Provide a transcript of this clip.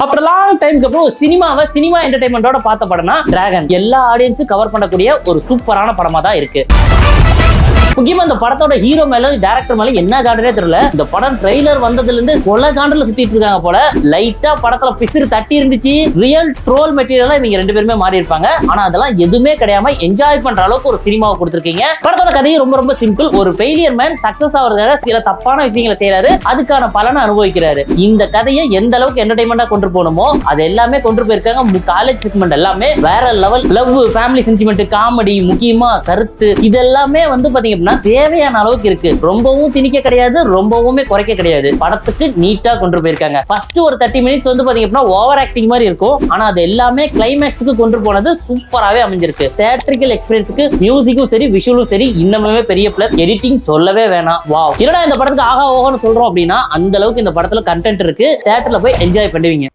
After long டைம்க்கு அப்புறம் cinema என்டர்டைன்மெண்டோட பார்த்த படம்னா டிராகன். எல்லா ஆடியன்ஸும் கவர் பண்ணக்கூடிய ஒரு சூப்பரான படமா தான் இருக்கு. முக்கியமா இந்த படத்தோட ஹீரோ மேல டைரக்டர் மேல என்ன காண்டனே தெரியல. இந்த படம் ட்ரெய்லர் வந்ததுல இருந்து கொலை காண்டல சுத்திட்டு இருக்காங்க போல. லைட்டா படத்துல பிசிறு தட்டி இருந்துச்சு. ரியல் ட்ரோல் மெட்டீரியலா இவங்க ரெண்டு பேருமே மாறி இருப்பாங்க. ஆனா அதெல்லாம் எதுவுமே கிடையாம என்ஜாய் பண்ற அளவுக்கு ஒரு சினிமாவை கொடுத்திருக்கீங்க. படத்தோட கதையும் ரொம்ப ரொம்ப சிம்பிள். ஒரு ஃபெயிலியர் மேன் சக்சஸ் ஆகிறதுக்காக சில தப்பான விஷயங்களை செய்யறாரு. அதுக்கான பலனை அனுபவிக்கிறாரு. இந்த கதையை எந்த அளவுக்கு என்டர்டைன்மெண்டா கொண்டு போகணுமோ அது எல்லாமே கொண்டு போயிருக்காங்க. காலேஜ் செக்மெண்ட் எல்லாமே வேற level. Love, family sentiment, comedy, முக்கியமா கருத்து, இதெல்லாமே வந்து பாத்தீங்கன்னா தேவையான அளவுக்கு இருக்கு. ரொம்பவும் திணிக்க கிடையாது, ரொம்பவுமே குறைக்க கிடையாது. படத்துக்கு நீட்டா கொண்டு போயிருக்காங்க. ஃபர்ஸ்ட் ஒரு 30 மினிட்ஸ் வந்து பாத்தீங்கன்னா ஓவர் ஆக்டிங் மாதிரி இருக்கும். ஆனா அது எல்லாமே கிளைமேக்ஸுக்கு கொண்டு போனது சூப்பராகவே அமைஞ்சிருக்கு. தியேட்டரிக்கல் எக்ஸ்பீரியன்ஸுக்கு மியூசிக்கும் சரி, விஷுவலும் சரி, இன்னமுமே பெரிய பிளஸ். எடிட்டிங் சொல்லவே வேணாம். வாவ். என்னடா இந்த படத்துக்கு ஆகா ஓகோன்னு சொல்றோம் அப்படின்னா அந்த அளவுக்கு இந்த படத்துல கண்டென்ட் இருக்கு. தியேட்டர்ல போய் என்ஜாய் பண்ணுவீங்க.